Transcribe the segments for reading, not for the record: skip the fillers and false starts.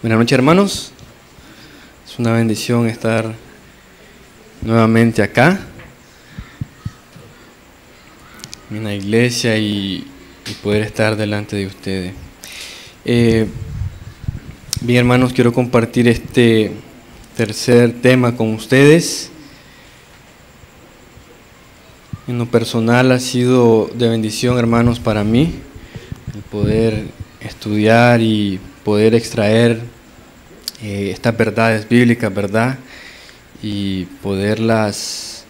Buenas noches, hermanos. Es una bendición estar nuevamente acá en la iglesia y poder estar delante de ustedes. Bien, hermanos, quiero compartir este tercer tema con ustedes. En lo personal ha sido de bendición, hermanos, para mí el poder estudiar y poder extraer estas verdades bíblicas, ¿verdad? Y poderlas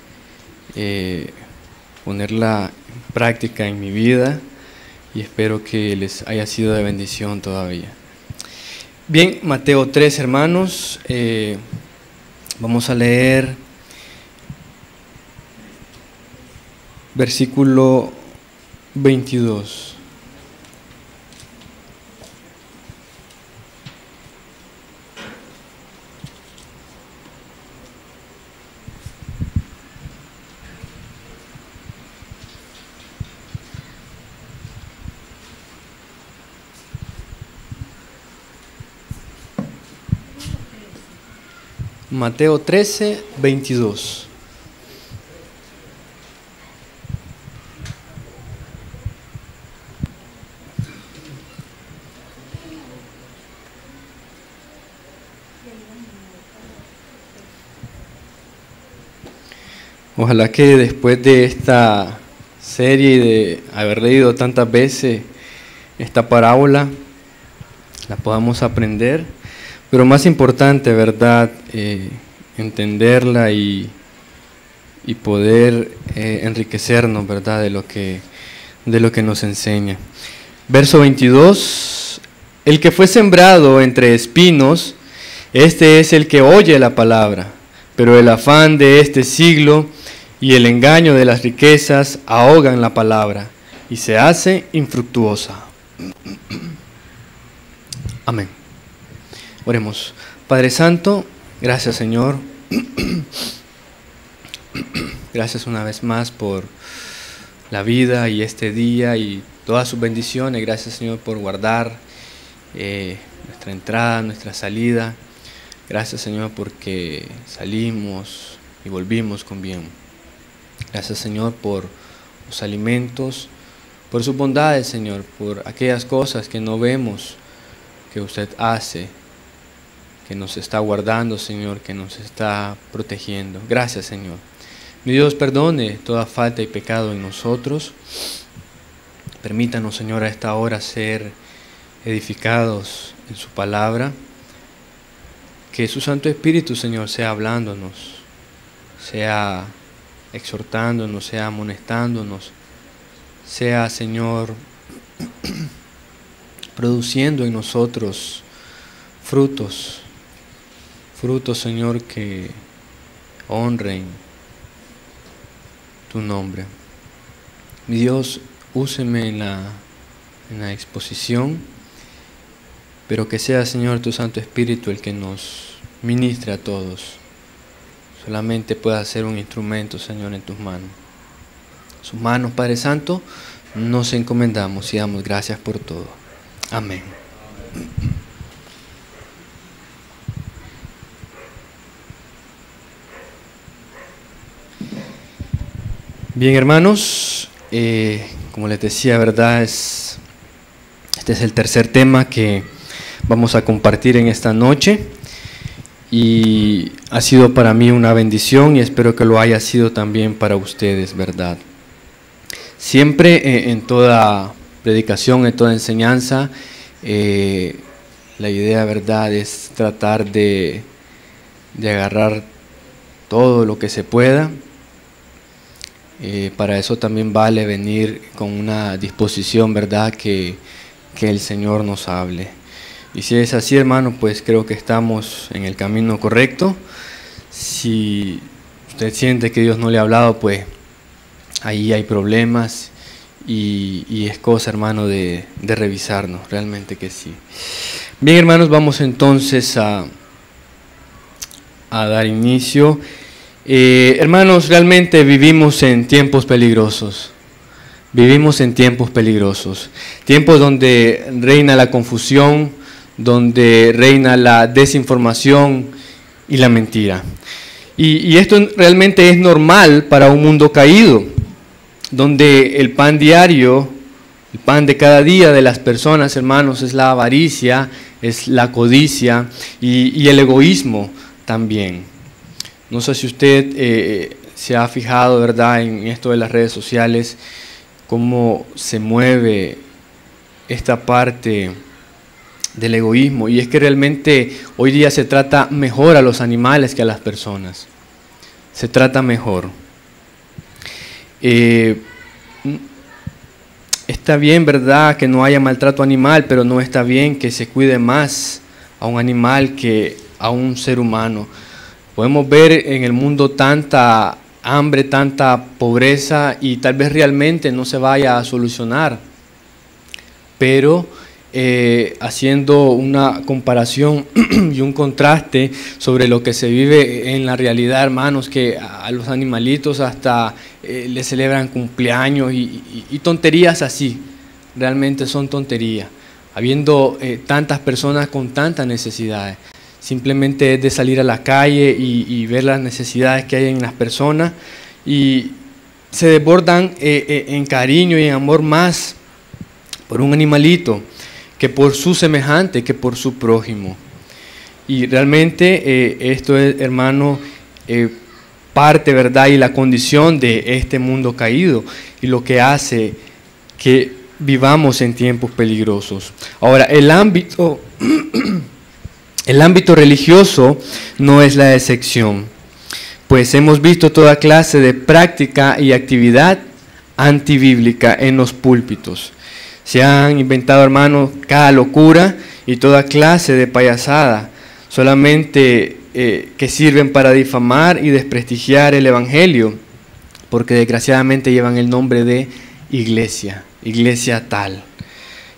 ponerla en práctica en mi vida, y espero que les haya sido de bendición todavía. Bien, Mateo 3, hermanos, vamos a leer versículo 22. Mateo 13, 22. Ojalá que después de esta serie y de haber leído tantas veces esta parábola, la podamos aprender, pero más importante, ¿verdad?, entenderla y poder enriquecernos, ¿verdad?, de lo que nos enseña. Verso 22, el que fue sembrado entre espinos, este es el que oye la palabra, pero el afán de este siglo y el engaño de las riquezas ahogan la palabra y se hace infructuosa. Amén. Oremos. Padre Santo, gracias, Señor. Gracias una vez más por la vida y este día y todas sus bendiciones. Gracias, Señor, por guardar nuestra entrada, nuestra salida. Gracias, Señor, porque salimos y volvimos con bien. Gracias, Señor, por los alimentos, por sus bondades, Señor, por aquellas cosas que no vemos que usted hace, que nos está guardando, Señor, que nos está protegiendo. Gracias, Señor. Mi Dios, perdone toda falta y pecado en nosotros. Permítanos, Señor, a esta hora ser edificados en su palabra. Que su Santo Espíritu, Señor, sea hablándonos, sea exhortándonos, sea amonestándonos, sea, Señor, produciendo en nosotros frutos, Señor, que honren tu nombre. Mi Dios, úseme en la exposición, pero que sea, Señor, tu Santo Espíritu el que nos ministre a todos. Solamente pueda ser un instrumento, Señor, en tus manos. En sus manos, Padre Santo, nos encomendamos y damos gracias por todo. Amén. Bien, hermanos, como les decía, ¿verdad? Este es el tercer tema que vamos a compartir en esta noche y ha sido para mí una bendición y espero que lo haya sido también para ustedes, ¿verdad? Siempre en toda predicación, en toda enseñanza, la idea, ¿verdad?, es tratar de agarrar todo lo que se pueda. Para eso también vale venir con una disposición, ¿verdad?, que el Señor nos hable. Y si es así, hermano, pues creo que estamos en el camino correcto. Si usted siente que Dios no le ha hablado, pues ahí hay problemas y es cosa, hermano, de revisarnos, realmente que sí. Bien, hermanos, vamos entonces a dar inicio. Hermanos, realmente vivimos en tiempos peligrosos. Vivimos en tiempos peligrosos, tiempos donde reina la confusión, donde reina la desinformación y la mentira. Y esto realmente es normal para un mundo caído, donde el pan diario, el pan de cada día de las personas, hermanos, es la avaricia, es la codicia y el egoísmo también. No sé si usted se ha fijado, ¿verdad?, en esto de las redes sociales, cómo se mueve esta parte del egoísmo. Y es que realmente hoy día se trata mejor a los animales que a las personas. Se trata mejor. Está bien, ¿verdad?, que no haya maltrato animal, pero no está bien que se cuide más a un animal que a un ser humano. Podemos ver en el mundo tanta hambre, tanta pobreza, y tal vez realmente no se vaya a solucionar. Pero haciendo una comparación y un contraste sobre lo que se vive en la realidad, hermanos, que a los animalitos hasta les celebran cumpleaños y tonterías así, realmente son tonterías, habiendo tantas personas con tantas necesidades. Simplemente es de salir a la calle y ver las necesidades que hay en las personas, y se desbordan en cariño y en amor más por un animalito que por su semejante, que por su prójimo. Y realmente esto es, hermano, parte, ¿verdad?, y la condición de este mundo caído, y lo que hace que vivamos en tiempos peligrosos. Ahora, el ámbito religioso no es la excepción, pues hemos visto toda clase de práctica y actividad antibíblica en los púlpitos. Se han inventado, hermanos, cada locura y toda clase de payasada, solamente que sirven para difamar y desprestigiar el Evangelio, porque desgraciadamente llevan el nombre de iglesia tal.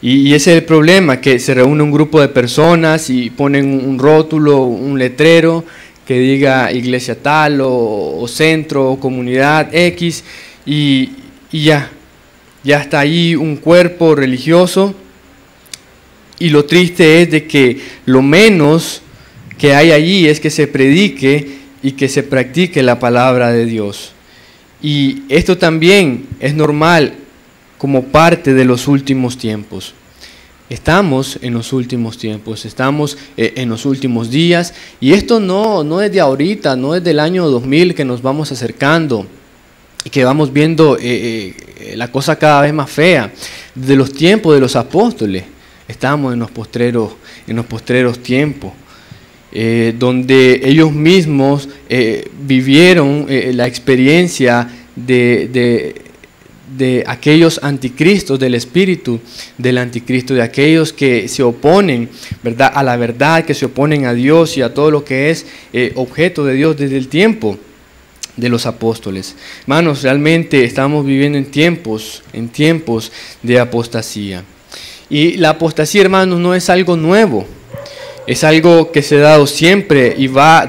Y ese es el problema, que se reúne un grupo de personas y ponen un rótulo, un letrero que diga iglesia tal o centro o comunidad X, y ya está ahí un cuerpo religioso. Y lo triste es de que lo menos que hay allí es que se predique y que se practique la palabra de Dios. Y esto también es normal como parte de los últimos tiempos. Estamos en los últimos tiempos, estamos en los últimos días, y esto no es de ahorita, no es del año 2000 que nos vamos acercando y que vamos viendo la cosa cada vez más fea. De los tiempos de los apóstoles estamos en los postreros tiempos, donde ellos mismos vivieron la experiencia de aquellos anticristos, del espíritu del anticristo, de aquellos que se oponen, ¿verdad?, a la verdad, que se oponen a Dios y a todo lo que es objeto de Dios desde el tiempo de los apóstoles. Hermanos, realmente estamos viviendo en tiempos de apostasía. Y la apostasía, hermanos, no es algo nuevo, es algo que se ha dado siempre y va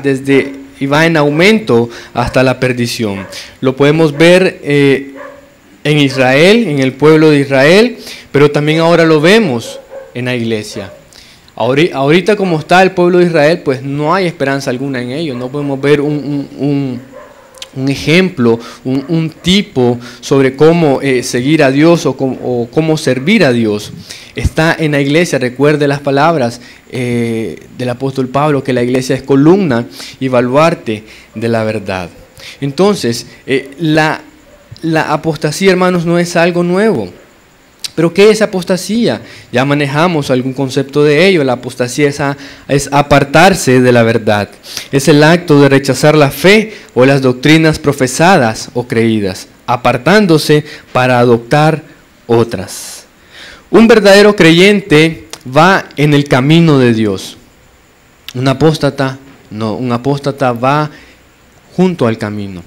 en aumento hasta la perdición. Lo podemos ver en Israel, en el pueblo de Israel, pero también ahora lo vemos en la iglesia. Ahorita como está el pueblo de Israel, pues no hay esperanza alguna en ello. No podemos ver un ejemplo, un tipo sobre cómo seguir a Dios o cómo servir a Dios. Está en la iglesia. Recuerde las palabras del apóstol Pablo, que la iglesia es columna y baluarte de la verdad. Entonces, la apostasía, hermanos, no es algo nuevo. ¿Pero qué es apostasía? Ya manejamos algún concepto de ello. La apostasía es apartarse de la verdad. Es el acto de rechazar la fe o las doctrinas profesadas o creídas, apartándose para adoptar otras. Un verdadero creyente va en el camino de Dios. Un apóstata no, un apóstata va junto al camino.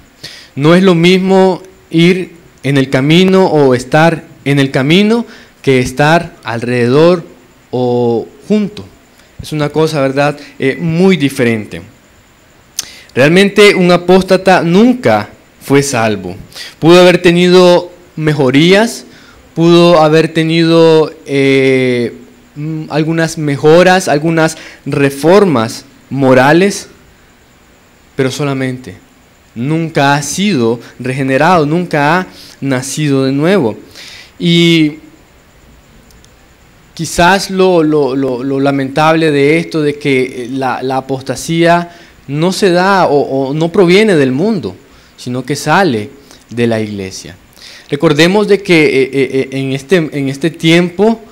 No es lo mismo ir en el camino o estar en el camino que estar alrededor o junto. Es una cosa, ¿verdad?, muy diferente. Realmente un apóstata nunca fue salvo. Pudo haber tenido mejorías, pudo haber tenido algunas mejoras, algunas reformas morales, pero solamente. Nunca ha sido regenerado, nunca ha nacido de nuevo. Y quizás lo lamentable de esto, de que la apostasía no se da o no proviene del mundo, sino que sale de la iglesia. Recordemos de que en este tiempo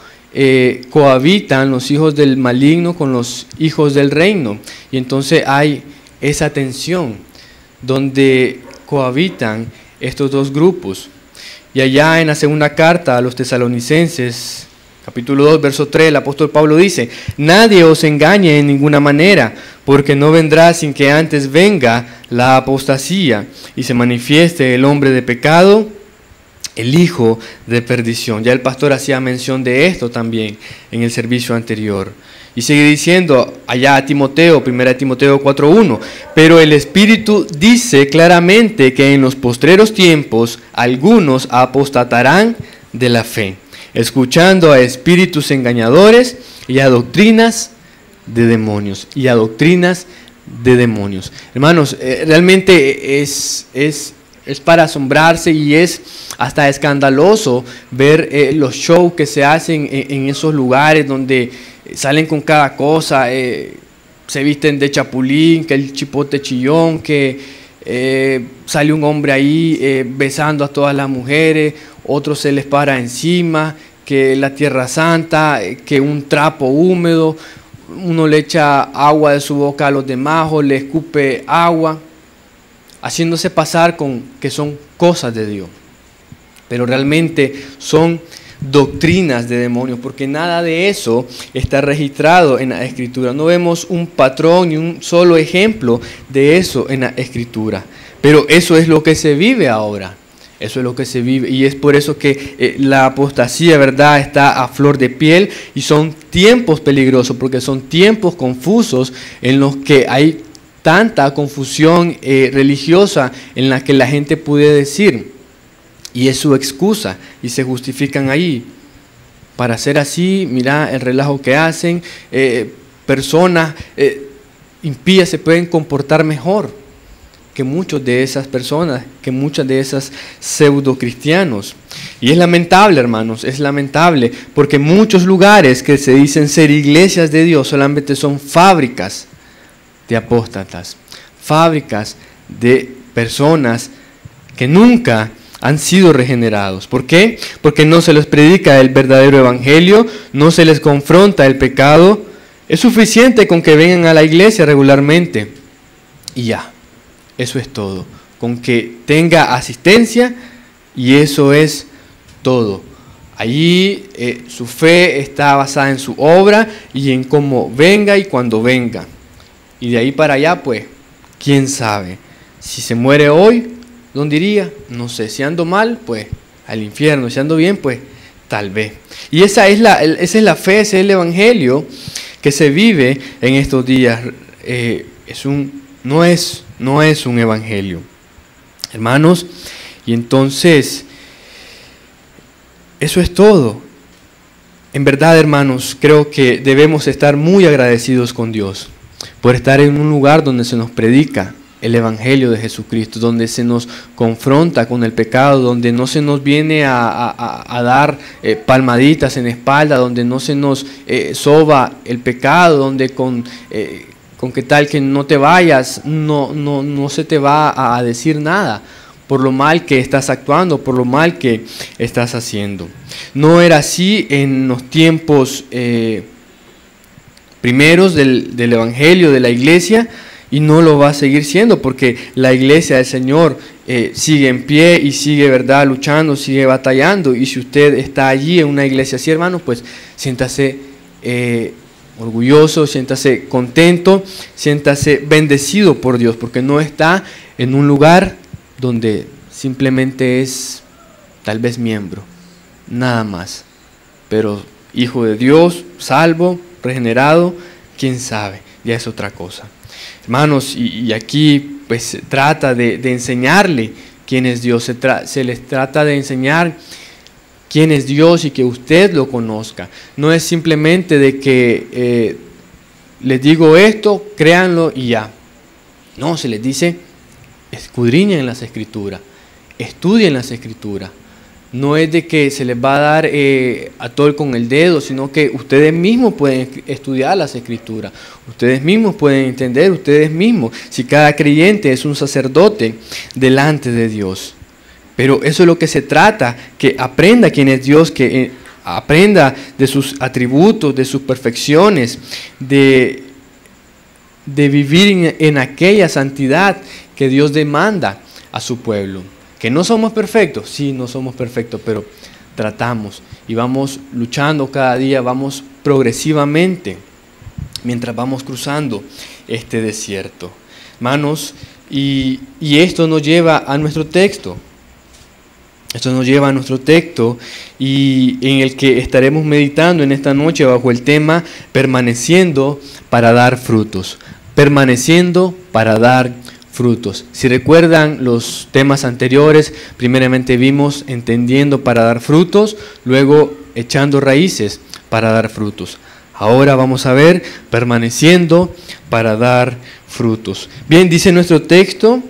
cohabitan los hijos del maligno con los hijos del reino. Y entonces hay esa tensión donde cohabitan estos dos grupos. Y allá en la segunda carta a los tesalonicenses, capítulo 2, verso 3, el apóstol Pablo dice: nadie os engañe en ninguna manera, porque no vendrá sin que antes venga la apostasía y se manifieste el hombre de pecado, el hijo de perdición. Ya el pastor hacía mención de esto también en el servicio anterior. Y sigue diciendo allá a Timoteo, 1 Timoteo 4:1, pero el Espíritu dice claramente que en los postreros tiempos algunos apostatarán de la fe, escuchando a espíritus engañadores y a doctrinas de demonios. Hermanos, realmente es para asombrarse y es hasta escandaloso ver los shows que se hacen en esos lugares donde salen con cada cosa, se visten de chapulín, que el chipote chillón, que sale un hombre ahí besando a todas las mujeres, otros se les para encima, que la tierra santa, que un trapo húmedo, uno le echa agua de su boca a los demás o le escupe agua, haciéndose pasar con que son cosas de Dios, pero realmente son doctrinas de demonios, porque nada de eso está registrado en la Escritura. No vemos un patrón ni un solo ejemplo de eso en la Escritura, pero eso es lo que se vive ahora. Eso es lo que se vive, y es por eso que la apostasía, ¿verdad?, está a flor de piel, y son tiempos peligrosos, porque son tiempos confusos en los que hay tanta confusión religiosa en la que la gente puede decir, y es su excusa, y se justifican ahí. Para ser así, mira el relajo que hacen, personas impías se pueden comportar mejor que muchas de esas personas, que muchas de esas pseudo cristianos. Y es lamentable, hermanos, es lamentable, porque muchos lugares que se dicen ser iglesias de Dios solamente son fábricas de apóstatas, fábricas de personas que nunca han sido regenerados. ¿Por qué? Porque no se les predica el verdadero evangelio, no se les confronta el pecado. Es suficiente con que vengan a la iglesia regularmente y ya, eso es todo. Con que tenga asistencia y eso es todo. Allí su fe está basada en su obra y en cómo venga y cuando venga. Y de ahí para allá, pues, quién sabe. Si se muere hoy, ¿dónde iría? No sé. Si ando mal, pues al infierno. Si ando bien, pues tal vez. Y esa es la fe, ese es el evangelio que se vive en estos días. No es un evangelio, hermanos. Y entonces, eso es todo. En verdad, hermanos, creo que debemos estar muy agradecidos con Dios por estar en un lugar donde se nos predica el evangelio de Jesucristo, donde se nos confronta con el pecado, donde no se nos viene a dar palmaditas en la espalda, donde no se nos soba el pecado, donde con que tal que no te vayas, no se te va a decir nada por lo mal que estás actuando, por lo mal que estás haciendo. No era así en los tiempos primeros del evangelio, de la iglesia, y no lo va a seguir siendo, porque la iglesia del Señor sigue en pie y sigue, ¿verdad?, luchando, sigue batallando. Y si usted está allí en una iglesia así, hermano, pues siéntase orgulloso, siéntase contento, siéntase bendecido por Dios, porque no está en un lugar donde simplemente es tal vez miembro, nada más, pero hijo de Dios, salvo, regenerado, quién sabe, ya es otra cosa. Hermanos, y aquí pues se trata de enseñarle quién es Dios, se les trata de enseñar quién es Dios y que usted lo conozca. No es simplemente de que les digo esto, créanlo y ya. No, se les dice, escudriñen las Escrituras, estudien las Escrituras. No es de que se les va a dar a tol con el dedo, sino que ustedes mismos pueden estudiar las Escrituras. Ustedes mismos pueden entender, ustedes mismos. Si cada creyente es un sacerdote delante de Dios. Pero eso es lo que se trata, que aprenda quién es Dios, que aprenda de sus atributos, de sus perfecciones, de vivir en aquella santidad que Dios demanda a su pueblo. Que no somos perfectos, sí, no somos perfectos, pero tratamos y vamos luchando cada día, vamos progresivamente mientras vamos cruzando este desierto. Hermanos, y esto nos lleva a nuestro texto. Esto nos lleva a nuestro texto y en el que estaremos meditando en esta noche bajo el tema permaneciendo para dar frutos. Permaneciendo para dar frutos. Si recuerdan los temas anteriores, primeramente vimos entendiendo para dar frutos, luego echando raíces para dar frutos. Ahora vamos a ver permaneciendo para dar frutos. Bien, dice nuestro texto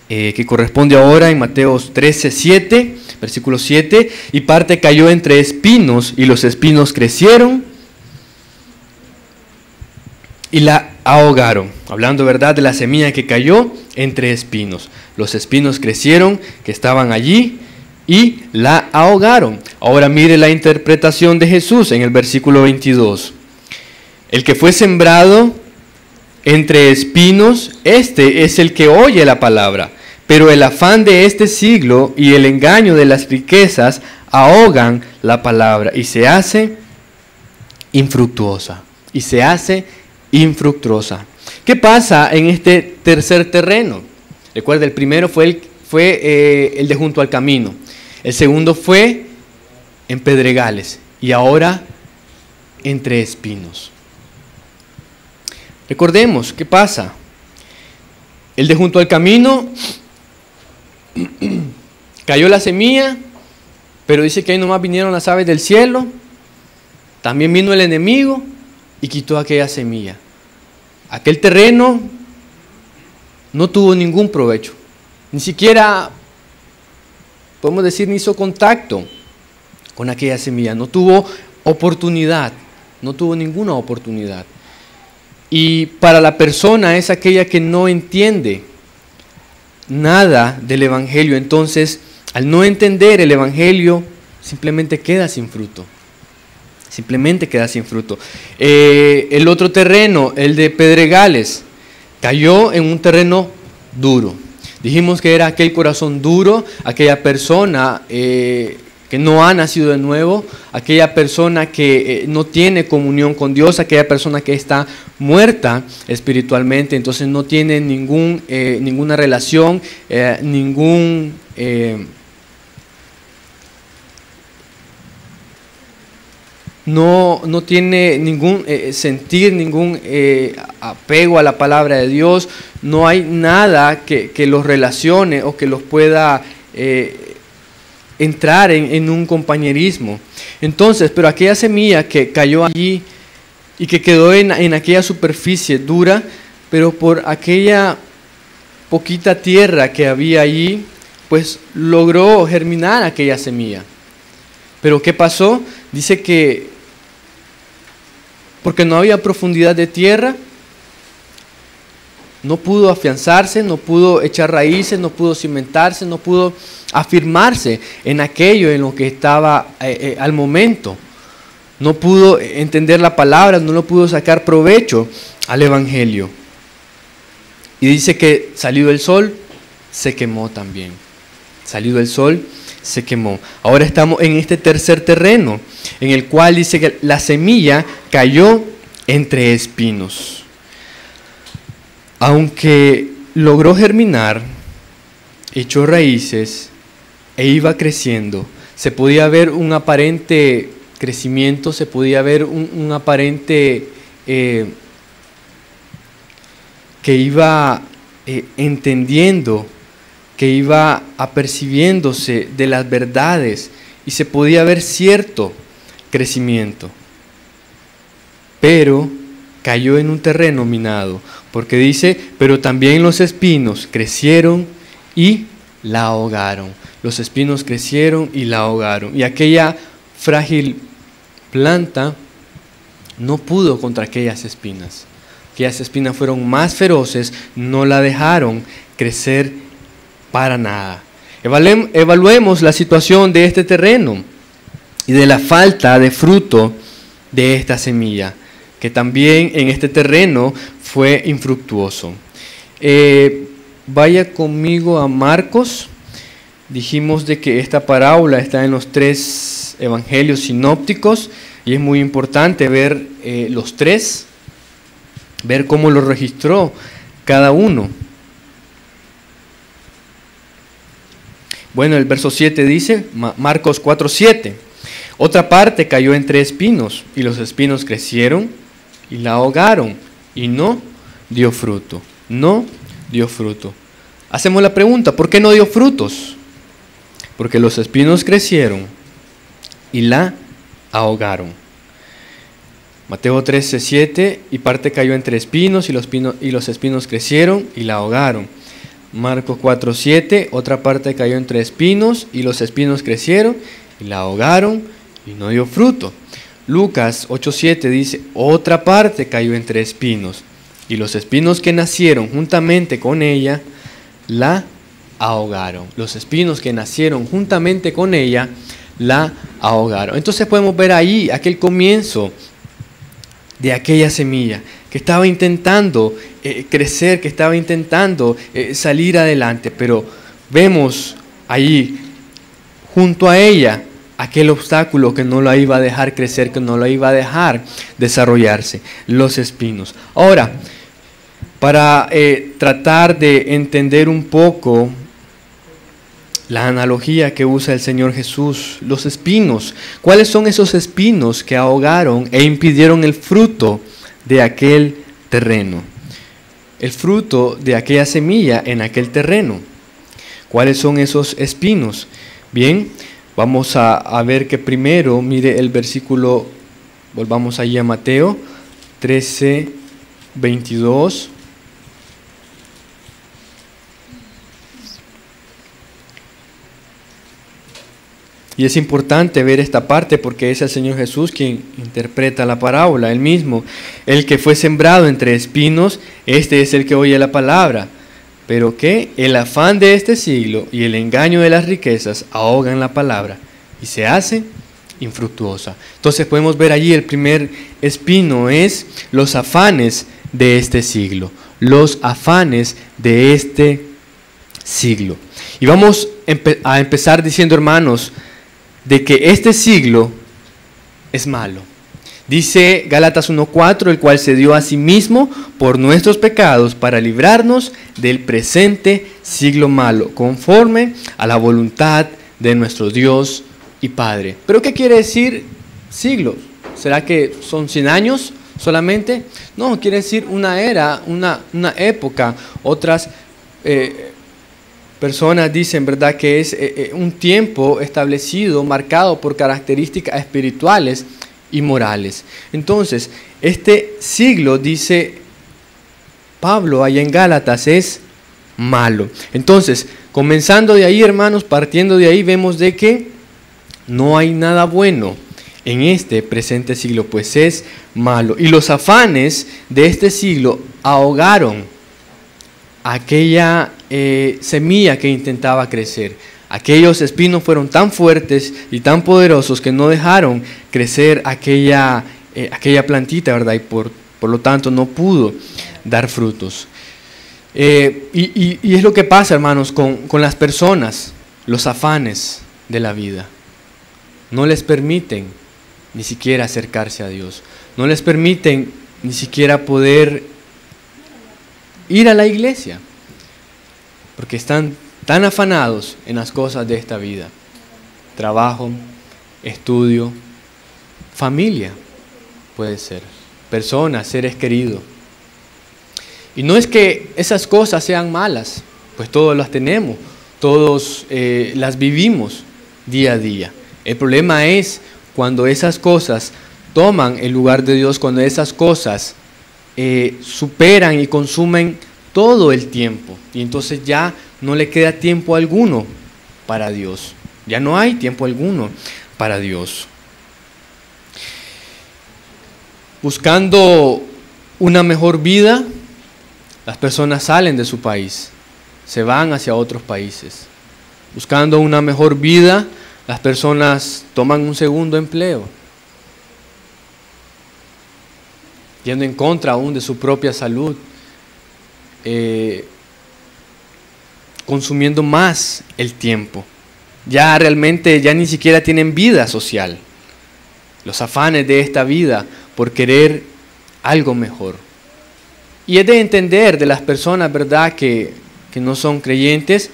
que corresponde ahora en Mateo 13:7, versículo 7, y parte cayó entre espinos y los espinos crecieron y la ahogaron. Hablando, ¿verdad?, de la semilla que cayó entre espinos. Los espinos crecieron, que estaban allí, y la ahogaron. Ahora mire la interpretación de Jesús en el versículo 22. El que fue sembrado entre espinos, este es el que oye la palabra, pero el afán de este siglo y el engaño de las riquezas ahogan la palabra y se hace infructuosa. Y se hace infructuosa. ¿Qué pasa en este tercer terreno? Recuerda, el primero fue el de junto al camino. El segundo fue en pedregales. Y ahora entre espinos. Recordemos, ¿qué pasa? El de junto al camino, cayó la semilla, pero dice que ahí nomás vinieron las aves del cielo. También vino el enemigo y quitó aquella semilla. Aquel terreno no tuvo ningún provecho. Ni siquiera, podemos decir, ni hizo contacto con aquella semilla. No tuvo oportunidad. No tuvo ninguna oportunidad. Y para la persona es aquella que no entiende nada del Evangelio. Entonces, al no entender el Evangelio, simplemente queda sin fruto. Simplemente queda sin fruto. El otro terreno, el de pedregales, cayó en un terreno duro. Dijimos que era aquel corazón duro, aquella persona que no ha nacido de nuevo, aquella persona que no tiene comunión con Dios, aquella persona que está muerta espiritualmente, entonces no tiene ninguna relación, no tiene ningún sentir, ningún apego a la palabra de Dios, no hay nada que los relacione o que los pueda entrar en un compañerismo. Entonces, pero aquella semilla que cayó allí y que quedó en aquella superficie dura, pero por aquella poquita tierra que había allí, pues logró germinar aquella semilla. Pero ¿qué pasó? Dice que porque no había profundidad de tierra, no pudo afianzarse, no pudo echar raíces, no pudo cimentarse, no pudo afirmarse en aquello en lo que estaba al momento. No pudo entender la palabra, no lo pudo sacar provecho al Evangelio. Y dice que salido el sol, se quemó también. Salido el sol, se quemó. Ahora estamos en este tercer terreno, en el cual dice que la semilla cayó entre espinos. Aunque logró germinar, echó raíces e iba creciendo, se podía ver un aparente crecimiento, se podía ver un aparente que iba entendiendo, que iba apercibiéndose de las verdades y se podía ver cierto crecimiento, pero cayó en un terreno minado, porque dice, pero también los espinos crecieron y la ahogaron. Los espinos crecieron y la ahogaron, y aquella frágil planta no pudo contra aquellas espinas. Aquellas espinas fueron más feroces, no la dejaron crecer para nada. Evaluemos la situación de este terreno y de la falta de fruto de esta semilla, que también en este terreno fue infructuoso. Vaya conmigo a Marcos. Dijimos de que esta parábola está en los 3 evangelios sinópticos y es muy importante ver los 3, ver cómo lo registró cada uno. Bueno, el verso 7 dice, Marcos 4:7, otra parte cayó entre espinos y los espinos crecieron y la ahogaron y no dio fruto, no dio fruto. Hacemos la pregunta, ¿por qué no dio frutos? Porque los espinos crecieron y la ahogaron. Mateo 13:7, y parte cayó entre espinos y los espinos crecieron y la ahogaron. Marcos 4:7, otra parte cayó entre espinos y los espinos crecieron y la ahogaron y no dio fruto. Lucas 8:7 dice, otra parte cayó entre espinos y los espinos que nacieron juntamente con ella la ahogaron. Los espinos que nacieron juntamente con ella la ahogaron. Entonces podemos ver ahí aquel comienzo de aquella semilla que estaba intentando crecer, que estaba intentando salir adelante, pero vemos ahí junto a ella aquel obstáculo que no la iba a dejar crecer, que no la iba a dejar desarrollarse, los espinos. Ahora, para tratar de entender un poco la analogía que usa el Señor Jesús, los espinos, ¿cuáles son esos espinos que ahogaron e impidieron el fruto de aquel terreno? El fruto de aquella semilla en aquel terreno. ¿Cuáles son esos espinos? Bien, vamos a ver que primero, mire el versículo, volvamos allí a Mateo 13:22. Y es importante ver esta parte porque es el Señor Jesús quien interpreta la parábola, Él mismo. El que fue sembrado entre espinos, este es el que oye la palabra. Pero que el afán de este siglo y el engaño de las riquezas ahogan la palabra y se hace infructuosa. Entonces podemos ver allí el primer espino es los afanes de este siglo. Los afanes de este siglo. Y vamos a empezar diciendo, hermanos, de que este siglo es malo. Dice Gálatas 1:4, el cual se dio a sí mismo por nuestros pecados para librarnos del presente siglo malo, conforme a la voluntad de nuestro Dios y Padre. ¿Pero qué quiere decir siglos? ¿Será que son 100 años solamente? No, quiere decir una era, una época. Otras personas dicen, ¿verdad?, que es un tiempo establecido, marcado por características espirituales y morales. Entonces, este siglo, dice Pablo allá en Gálatas, es malo. Entonces, comenzando de ahí, hermanos, partiendo de ahí, vemos de que no hay nada bueno en este presente siglo, pues es malo. Y los afanes de este siglo ahogaron aquella semilla que intentaba crecer. Aquellos espinos fueron tan fuertes y tan poderosos que no dejaron crecer aquella plantita, ¿verdad? Y por lo tanto no pudo dar frutos. Y es lo que pasa, hermanos, con las personas. Los afanes de la vida no les permiten ni siquiera acercarse a Dios. No les permiten ni siquiera poder ir a la iglesia, porque están tan afanados en las cosas de esta vida. Trabajo, estudio, familia, puede ser, personas, seres queridos. Y no es que esas cosas sean malas, pues todos las tenemos, todos las vivimos día a día. El problema es cuando esas cosas toman el lugar de Dios, cuando esas cosas superan y consumen todo el tiempo. Y entonces ya no le queda tiempo alguno para Dios. Ya no hay tiempo alguno para Dios. Buscando una mejor vida, las personas salen de su país, se van hacia otros países. Buscando una mejor vida, las personas toman un segundo empleo, yendo en contra aún de su propia salud, consumiendo más el tiempo. Ya realmente ya ni siquiera tienen vida social. Los afanes de esta vida por querer algo mejor. Y es de entender de las personas, ¿verdad?, que no son creyentes,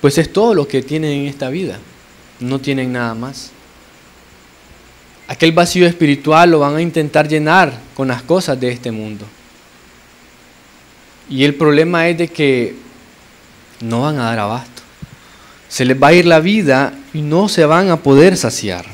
pues es todo lo que tienen en esta vida. No tienen nada más. Aquel vacío espiritual lo van a intentar llenar con las cosas de este mundo. Y el problema es de que no van a dar abasto. Se les va a ir la vida y no se van a poder saciar.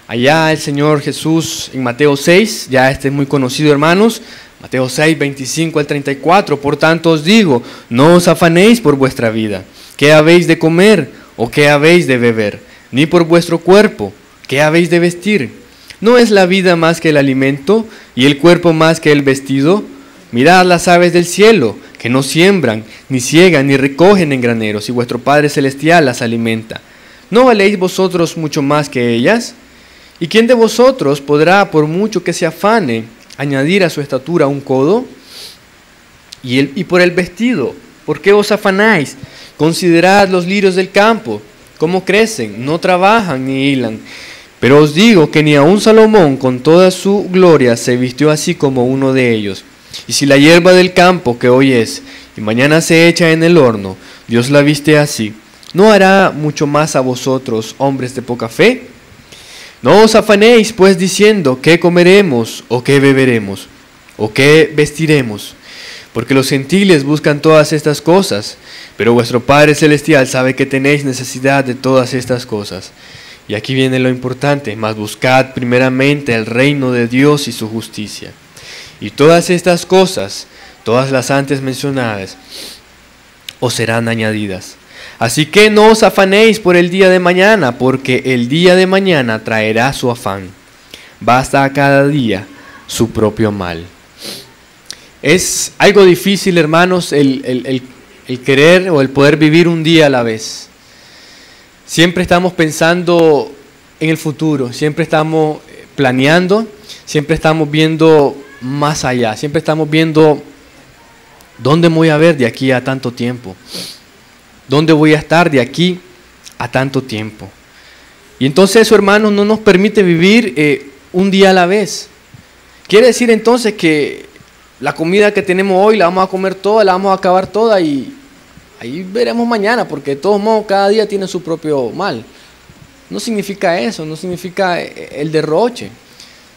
Allá el Señor Jesús en Mateo 6, ya este es muy conocido, hermanos, Mateo 6, 25 al 34, por tanto os digo, no os afanéis por vuestra vida, qué habéis de comer o qué habéis de beber, ni por vuestro cuerpo, qué habéis de vestir. ¿No es la vida más que el alimento y el cuerpo más que el vestido? Mirad las aves del cielo, que no siembran, ni ciegan, ni recogen en graneros, y vuestro Padre Celestial las alimenta. ¿No valéis vosotros mucho más que ellas? ¿Y quién de vosotros podrá, por mucho que se afane, añadir a su estatura un codo? Y por el vestido, ¿por qué os afanáis? Considerad los lirios del campo, cómo crecen, no trabajan ni hilan. Pero os digo que ni aun Salomón con toda su gloria se vistió así como uno de ellos. Y si la hierba del campo que hoy es y mañana se echa en el horno, Dios la viste así, ¿no hará mucho más a vosotros, hombres de poca fe? No os afanéis pues diciendo qué comeremos o qué beberemos o qué vestiremos, porque los gentiles buscan todas estas cosas, pero vuestro Padre Celestial sabe que tenéis necesidad de todas estas cosas. Y aquí viene lo importante, mas buscad primeramente el reino de Dios y su justicia. Y todas estas cosas, todas las antes mencionadas, os serán añadidas. Así que no os afanéis por el día de mañana, porque el día de mañana traerá su afán. Basta a cada día su propio mal. Es algo difícil, hermanos, el querer o el poder vivir un día a la vez. Siempre estamos pensando en el futuro, siempre estamos planeando, siempre estamos viendo más allá, siempre estamos viendo dónde me voy a ver de aquí a tanto tiempo, dónde voy a estar de aquí a tanto tiempo. Y entonces eso, hermanos, no nos permite vivir un día a la vez. Quiere decir entonces que la comida que tenemos hoy la vamos a comer toda, la vamos a acabar toda y ahí veremos mañana, porque de todos modos cada día tiene su propio mal. No significa eso, no significa el derroche,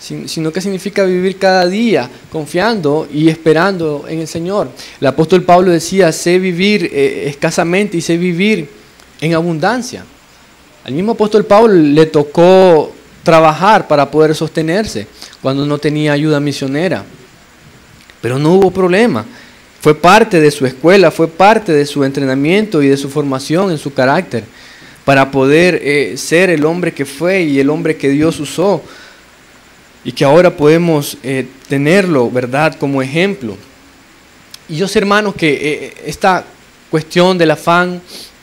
sino que significa vivir cada día confiando y esperando en el Señor. El apóstol Pablo decía, sé vivir escasamente y sé vivir en abundancia. Al mismo apóstol Pablo le tocó trabajar para poder sostenerse cuando no tenía ayuda misionera, pero no hubo problema. Fue parte de su escuela, fue parte de su entrenamiento y de su formación en su carácter para poder ser el hombre que fue y el hombre que Dios usó y que ahora podemos tenerlo, ¿verdad?, como ejemplo. Y yo sé, hermanos, que esta cuestión del afán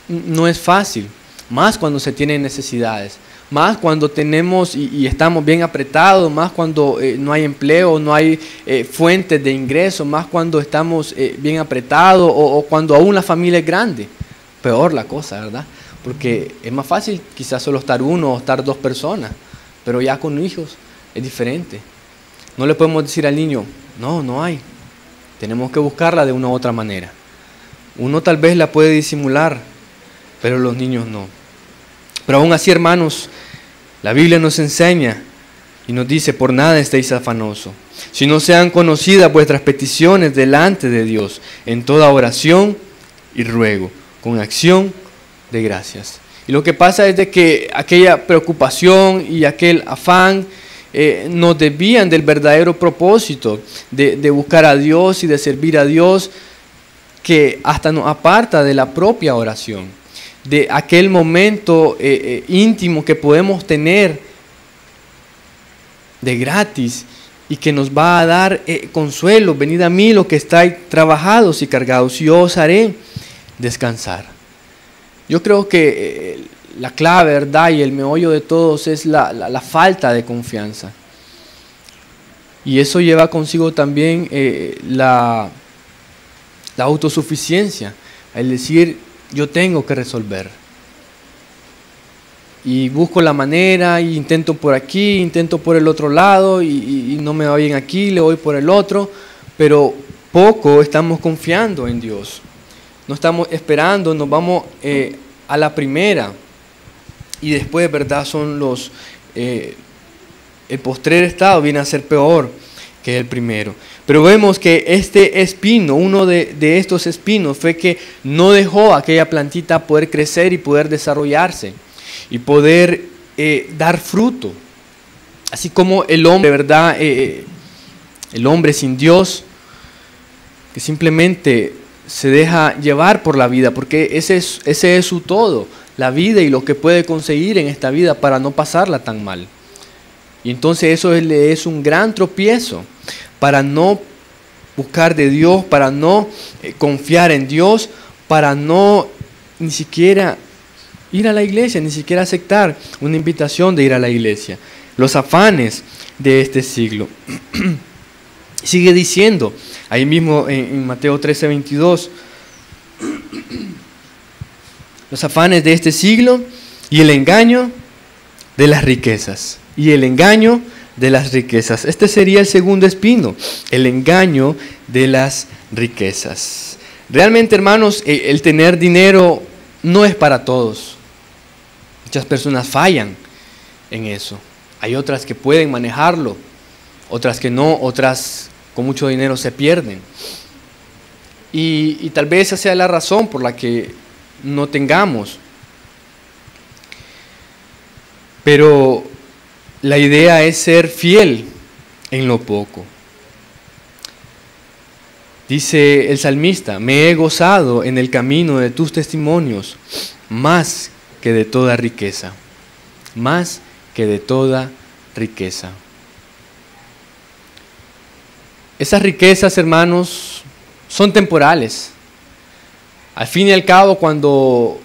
no es fácil, más cuando se tienen necesidades, más cuando tenemos y estamos bien apretados, más cuando no hay empleo, no hay fuentes de ingreso, más cuando estamos bien apretados o cuando aún la familia es grande. Peor la cosa, ¿verdad? Porque es más fácil quizás solo estar uno o estar dos personas, pero ya con hijos es diferente. No le podemos decir al niño, no hay. Tenemos que buscarla de una u otra manera. Uno tal vez la puede disimular, pero los niños no. Pero aún así, hermanos, la Biblia nos enseña y nos dice, por nada estéis afanosos, si no sean conocidas vuestras peticiones delante de Dios, en toda oración y ruego, con acción de gracias. Y lo que pasa es de que aquella preocupación y aquel afán nos desvían del verdadero propósito de buscar a Dios y de servir a Dios, que hasta nos aparta de la propia oración, de aquel momento íntimo que podemos tener de gratis y que nos va a dar consuelo. Venid a mí los que estáis trabajados y cargados, y yo os haré descansar. Yo creo que la clave, ¿verdad?, y el meollo de todos es la falta de confianza. Y eso lleva consigo también la autosuficiencia, el decir, yo tengo que resolver. Y busco la manera, y intento por aquí, intento por el otro lado, y no me va bien aquí, le voy por el otro, pero poco estamos confiando en Dios. No estamos esperando, nos vamos a la primera, y después, ¿verdad?, son el postrer estado viene a ser peor que el primero. Pero vemos que este espino, uno de estos espinos, fue que no dejó a aquella plantita poder crecer y poder desarrollarse y poder dar fruto. Así como el hombre, ¿verdad?, el hombre sin Dios, que simplemente se deja llevar por la vida, porque ese es su todo, la vida y lo que puede conseguir en esta vida para no pasarla tan mal. Y entonces eso es un gran tropiezo para no buscar de Dios, para no confiar en Dios, para no ni siquiera ir a la iglesia, ni siquiera aceptar una invitación de ir a la iglesia. Los afanes de este siglo. Sigue diciendo, ahí mismo en Mateo 13:22, los afanes de este siglo y el engaño de las riquezas. Y el engaño de las riquezas. Este sería el segundo espino, el engaño de las riquezas. Realmente, hermanos, el tener dinero no es para todos. Muchas personas fallan en eso. Hay otras que pueden manejarlo, otras que no, otras con mucho dinero se pierden. Y tal vez esa sea la razón por la que no tengamos. Pero la idea es ser fiel en lo poco. Dice el salmista, me he gozado en el camino de tus testimonios, más que de toda riqueza. Más que de toda riqueza. Esas riquezas, hermanos, son temporales. Al fin y al cabo, cuando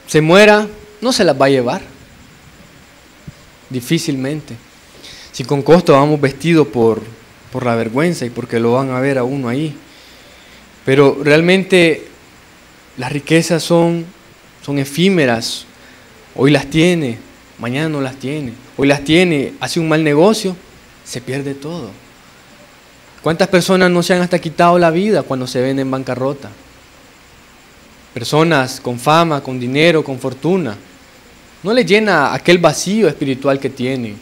se muera, no se las va a llevar. Difícilmente. Si con costo vamos vestidos por la vergüenza y porque lo van a ver a uno ahí. Pero realmente las riquezas son efímeras. Hoy las tiene, mañana no las tiene. Hoy las tiene, hace un mal negocio, se pierde todo. ¿Cuántas personas no se han hasta quitado la vida cuando se ven en bancarrota? Personas con fama, con dinero, con fortuna. No les llena aquel vacío espiritual que tienen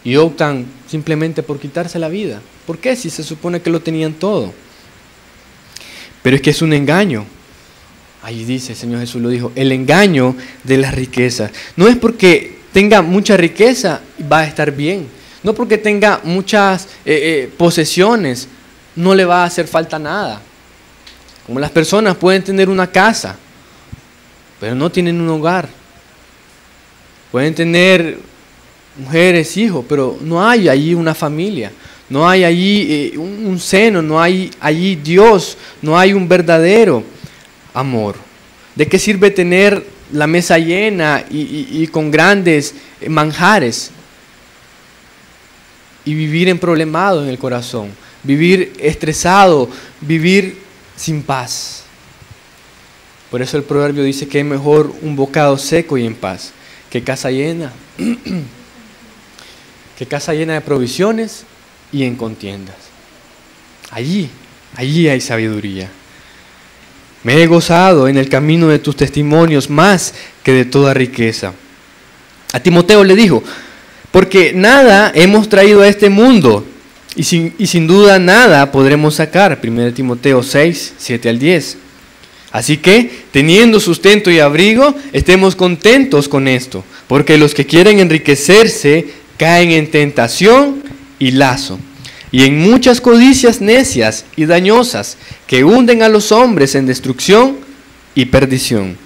y optan simplemente por quitarse la vida. ¿Por qué? Si se supone que lo tenían todo. Pero es que es un engaño. Ahí dice, el Señor Jesús lo dijo, el engaño de las riquezas. No es porque tenga mucha riqueza va a estar bien. No porque tenga muchas posesiones no le va a hacer falta nada. Como las personas pueden tener una casa, pero no tienen un hogar. Pueden tener mujeres, hijos, pero no hay allí una familia, no hay allí un seno, no hay allí Dios, no hay un verdadero amor. ¿De qué sirve tener la mesa llena y con grandes manjares y vivir emproblemado en el corazón, vivir estresado, vivir sin paz? Por eso el proverbio dice que es mejor un bocado seco y en paz que casa llena, de provisiones y en contiendas. Allí hay sabiduría. Me he gozado en el camino de tus testimonios más que de toda riqueza. A Timoteo le dijo, porque nada hemos traído a este mundo y sin duda nada podremos sacar. 1 Timoteo 6, 7 al 10. Así que, teniendo sustento y abrigo, estemos contentos con esto, porque los que quieren enriquecerse caen en tentación y lazo, y en muchas codicias necias y dañosas que hunden a los hombres en destrucción y perdición.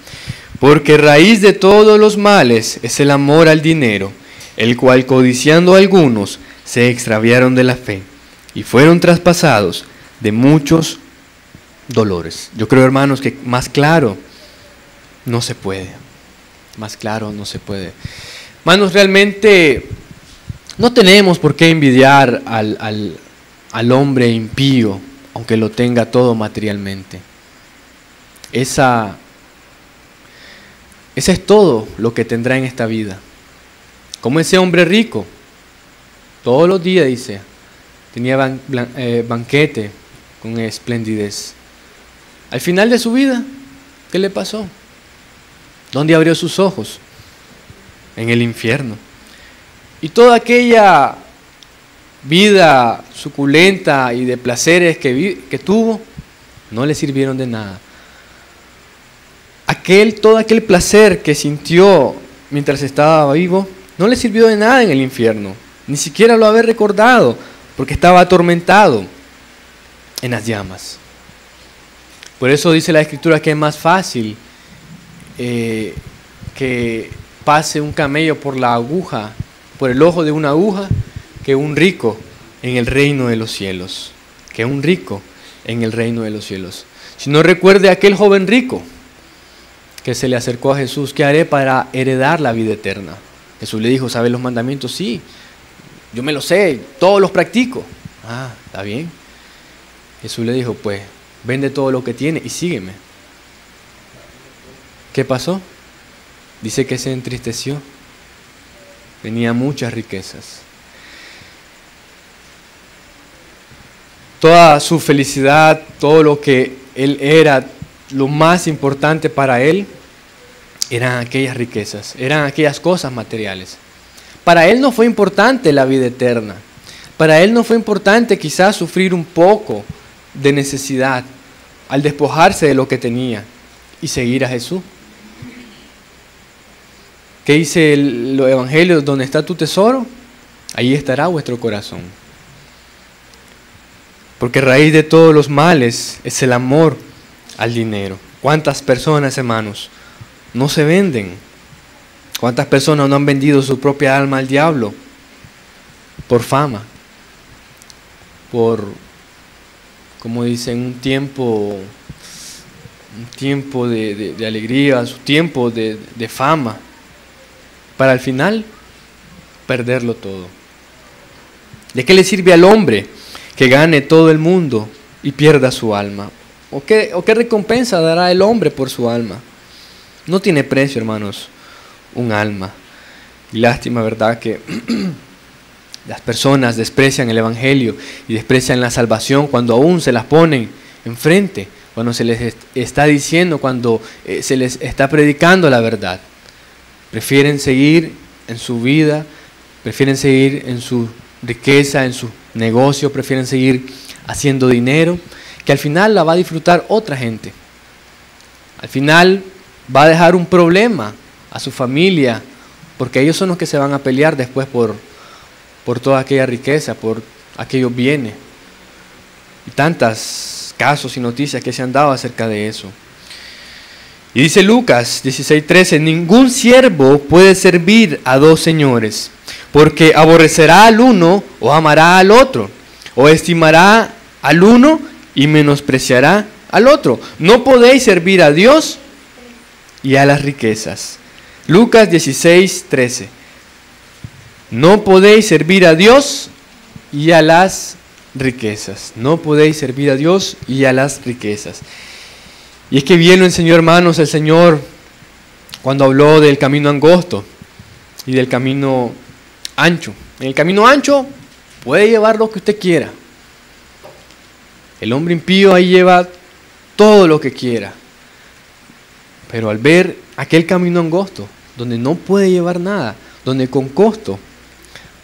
Porque raíz de todos los males es el amor al dinero, el cual codiciando algunos se extraviaron de la fe y fueron traspasados de muchos dolores. Yo creo, hermanos, que más claro no se puede. Más claro no se puede. Hermanos, realmente no tenemos por qué envidiar al hombre impío, aunque lo tenga todo materialmente. Ese es todo lo que tendrá en esta vida. Como ese hombre rico, todos los días, dice, tenía banquete con esplendidez. Al final de su vida, ¿qué le pasó? ¿Dónde abrió sus ojos? En el infierno. Y toda aquella vida suculenta y de placeres que tuvo, no le sirvieron de nada. Todo aquel placer que sintió mientras estaba vivo, no le sirvió de nada en el infierno. Ni siquiera lo había recordado, porque estaba atormentado en las llamas. Por eso dice la Escritura que es más fácil que pase un camello por la aguja, por el ojo de una aguja, que un rico en el reino de los cielos. Que un rico en el reino de los cielos. Si no, recuerde a aquel joven rico que se le acercó a Jesús: ¿qué haré para heredar la vida eterna? Jesús le dijo: ¿sabes los mandamientos? Sí, yo me los sé, todos los practico. Ah, está bien. Jesús le dijo: pues vende todo lo que tiene y sígueme. ¿Qué pasó? Dice que se entristeció. Tenía muchas riquezas. Toda su felicidad, todo lo que él era, lo más importante para él, eran aquellas riquezas, eran aquellas cosas materiales. Para él no fue importante la vida eterna. Para él no fue importante quizás sufrir un poco de necesidad al despojarse de lo que tenía y seguir a Jesús. ¿Qué dice los evangelios? Donde está tu tesoro, ahí estará vuestro corazón. Porque raíz de todos los males es el amor al dinero. ¿Cuántas personas, hermanos, no se venden? ¿Cuántas personas no han vendido su propia alma al diablo? Por fama, por, como dicen, un tiempo de alegría, un tiempo de fama, para al final perderlo todo. ¿De qué le sirve al hombre que gane todo el mundo y pierda su alma? ¿O qué recompensa dará el hombre por su alma? No tiene precio, hermanos, un alma. Y lástima, ¿verdad?, que las personas desprecian el evangelio y desprecian la salvación cuando aún se las ponen enfrente, cuando se les está diciendo, cuando se les está predicando la verdad. Prefieren seguir en su vida, prefieren seguir en su riqueza, en su negocio, prefieren seguir haciendo dinero, que al final la va a disfrutar otra gente. Al final va a dejar un problema a su familia, porque ellos son los que se van a pelear después por toda aquella riqueza, por aquellos bienes. Y tantos casos y noticias que se han dado acerca de eso. Y dice Lucas 16:13, ningún siervo puede servir a dos señores, porque aborrecerá al uno o amará al otro, o estimará al uno y menospreciará al otro. No podéis servir a Dios y a las riquezas. Lucas 16:13. No podéis servir a Dios y a las riquezas. No podéis servir a Dios y a las riquezas. Y es que bien lo enseñó, hermanos, el Señor cuando habló del camino angosto y del camino ancho. En el camino ancho puede llevar lo que usted quiera. El hombre impío ahí lleva todo lo que quiera. Pero al ver aquel camino angosto, donde no puede llevar nada, donde con costo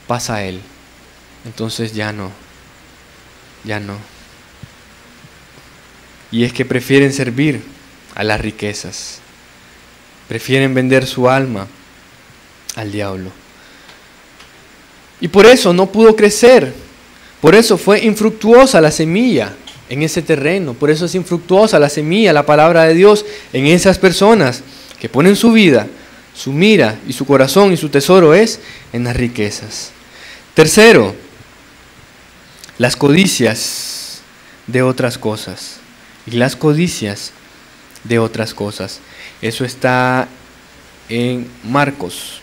pasa a él, entonces ya no. Y es que prefieren servir a las riquezas. Prefieren vender su alma al diablo. Y por eso no pudo crecer. Por eso fue infructuosa la semilla en ese terreno. Por eso es infructuosa la semilla, la palabra de Dios, en esas personas que ponen su vida, su mira y su corazón y su tesoro es en las riquezas. Tercero, las codicias de otras cosas. Y las codicias de otras cosas. Eso está en Marcos.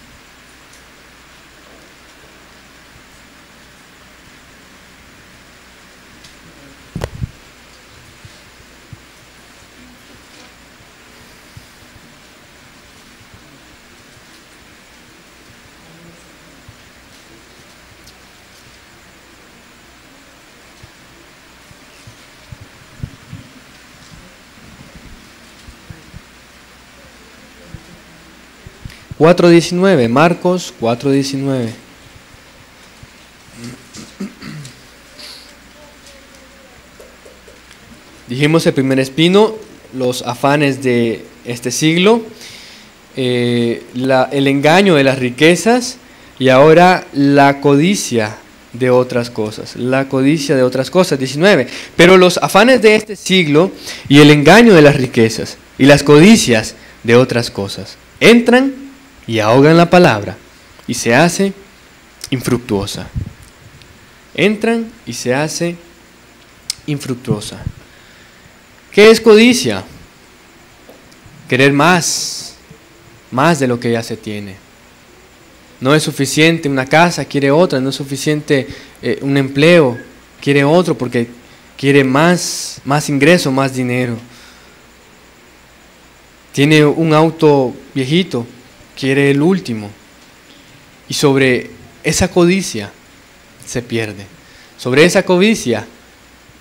Marcos 4:19. Dijimos el primer espino, los afanes de este siglo, el engaño de las riquezas y ahora la codicia de otras cosas. La codicia de otras cosas, 19. Pero los afanes de este siglo y el engaño de las riquezas y las codicias de otras cosas entran y ahogan la palabra y se hace infructuosa. Entran y se hace infructuosa. ¿Qué es codicia? Querer más de lo que ya se tiene. No es suficiente una casa, quiere otra. No es suficiente un empleo, quiere otro porque quiere más ingreso, más dinero. Tiene un auto viejito, quiere el último. Y sobre esa codicia se pierde. Sobre esa codicia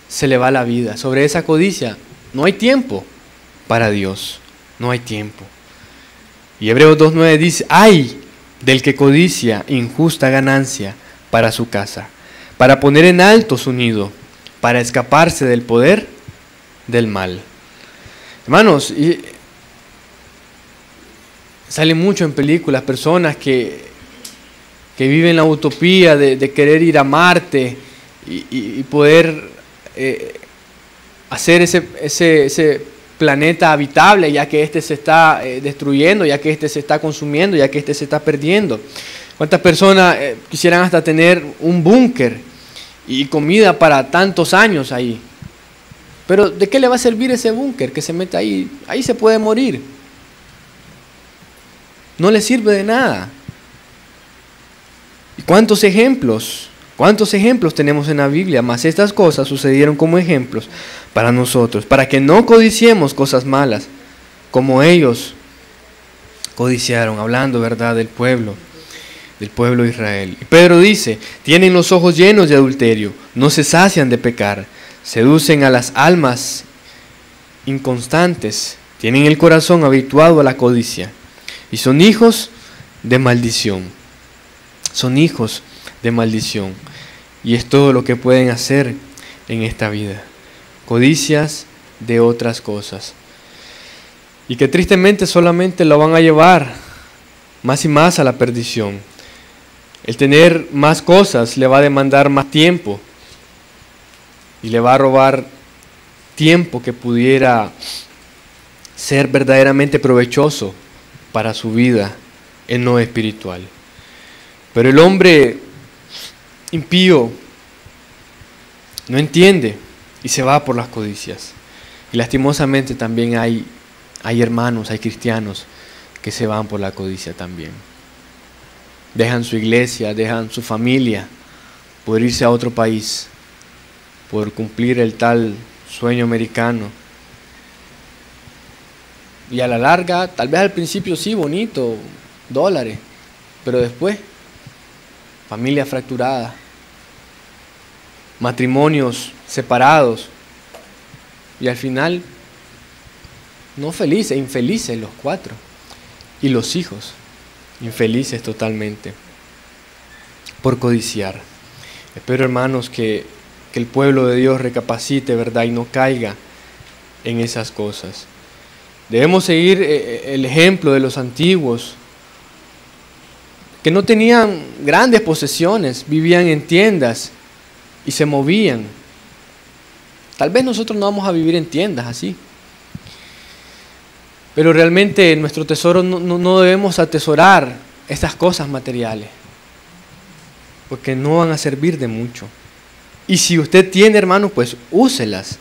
se le va la vida. Sobre esa codicia no hay tiempo para Dios. No hay tiempo. Y Hebreos 2:9 dice: ay del que codicia injusta ganancia para su casa, para poner en alto su nido, para escaparse del poder del mal. Hermanos, sale mucho en películas personas que viven la utopía de querer ir a Marte y poder hacer ese planeta habitable, ya que este se está destruyendo, ya que este se está consumiendo, ya que este se está perdiendo. ¿Cuántas personas quisieran hasta tener un búnker y comida para tantos años ahí? Pero ¿de qué le va a servir ese búnker que se mete ahí? Ahí se puede morir. No le sirve de nada. ¿Y cuántos ejemplos tenemos en la Biblia? Mas estas cosas sucedieron como ejemplos para nosotros, para que no codiciemos cosas malas, como ellos codiciaron, hablando, ¿verdad?, del pueblo de Israel. Y Pedro dice: tienen los ojos llenos de adulterio, no se sacian de pecar, seducen a las almas inconstantes, tienen el corazón habituado a la codicia, y son hijos de maldición. Son hijos de maldición. Y es todo lo que pueden hacer en esta vida. Codicias de otras cosas. Y que tristemente solamente lo van a llevar más y más a la perdición. El tener más cosas le va a demandar más tiempo. Y le va a robar tiempo que pudiera ser verdaderamente provechoso para su vida en lo espiritual. Pero el hombre impío no entiende y se va por las codicias. Y lastimosamente también hay hermanos, hay cristianos que se van por la codicia también. Dejan su iglesia, dejan su familia por irse a otro país, por cumplir el tal sueño americano. Y a la larga, tal vez al principio sí, bonito, dólares, pero después, familia fracturada, matrimonios separados, y al final, no felices, infelices los cuatro, y los hijos, infelices totalmente, por codiciar. Espero, hermanos, que el pueblo de Dios recapacite, ¿verdad?, y no caiga en esas cosas. Debemos seguir el ejemplo de los antiguos, que no tenían grandes posesiones, vivían en tiendas y se movían. Tal vez nosotros no vamos a vivir en tiendas así, pero realmente nuestro tesoro no debemos atesorar estas cosas materiales, porque no van a servir de mucho. Y si usted tiene, hermano, pues úselas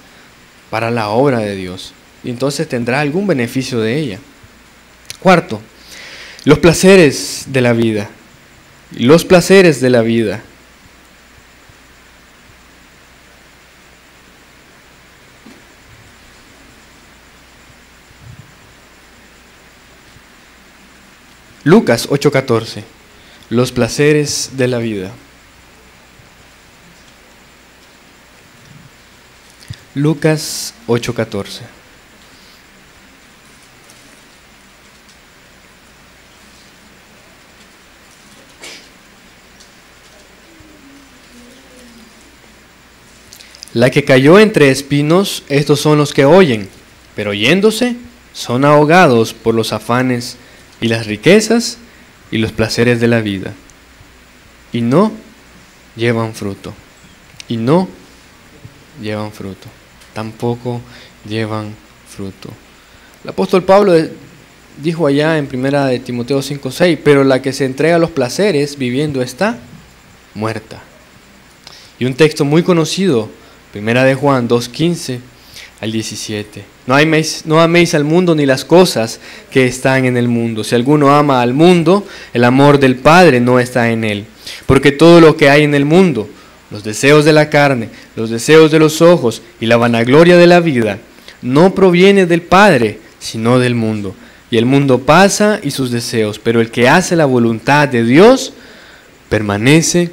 para la obra de Dios, y entonces tendrá algún beneficio de ella. Cuarto, los placeres de la vida. Los placeres de la vida. Lucas 8:14. Los placeres de la vida. Lucas 8:14. La que cayó entre espinos, estos son los que oyen, pero oyéndose, son ahogados por los afanes y las riquezas y los placeres de la vida, y no llevan fruto, y no llevan fruto, tampoco llevan fruto. El apóstol Pablo dijo allá en 1 de Timoteo 5:6, pero la que se entrega a los placeres viviendo está muerta. Y un texto muy conocido, 1 de Juan 2:15 al 17. No améis al mundo ni las cosas que están en el mundo. Si alguno ama al mundo, el amor del Padre no está en él. Porque todo lo que hay en el mundo, los deseos de la carne, los deseos de los ojos y la vanagloria de la vida, no proviene del Padre, sino del mundo. Y el mundo pasa y sus deseos, pero el que hace la voluntad de Dios permanece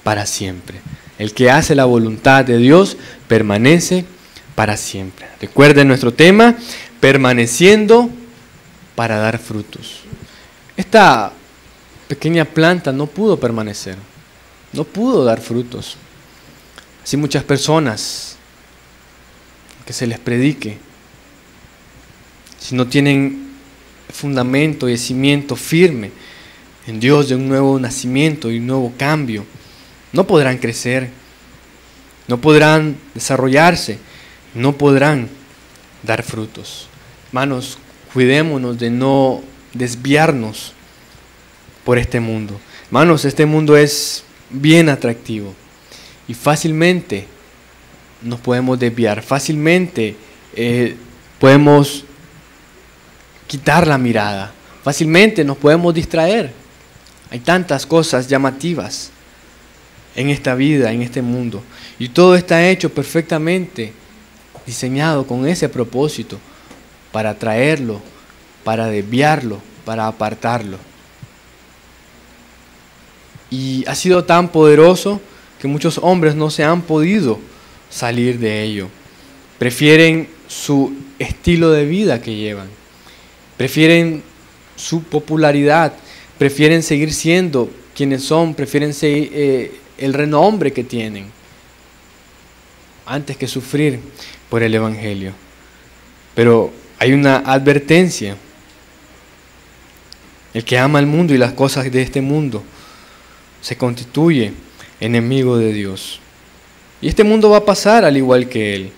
para siempre. El que hace la voluntad de Dios permanece para siempre. Recuerden nuestro tema, permaneciendo para dar frutos. Esta pequeña planta no pudo permanecer, no pudo dar frutos. Así muchas personas que se les predique, si no tienen fundamento y cimiento firme en Dios de un nuevo nacimiento y un nuevo cambio, no podrán crecer, no podrán desarrollarse, no podrán dar frutos. Hermanos, cuidémonos de no desviarnos por este mundo. Hermanos, este mundo es bien atractivo y fácilmente nos podemos desviar, fácilmente podemos quitar la mirada, fácilmente nos podemos distraer. Hay tantas cosas llamativas en esta vida, en este mundo, y todo está hecho perfectamente, diseñado con ese propósito, para atraerlo, para desviarlo, para apartarlo. Y ha sido tan poderoso que muchos hombres no se han podido salir de ello. Prefieren su estilo de vida que llevan, prefieren su popularidad, prefieren seguir siendo quienes son, prefieren seguir el renombre que tienen, antes que sufrir por el Evangelio. Pero hay una advertencia: el que ama el mundo y las cosas de este mundo se constituye enemigo de Dios. Y este mundo va a pasar al igual que él,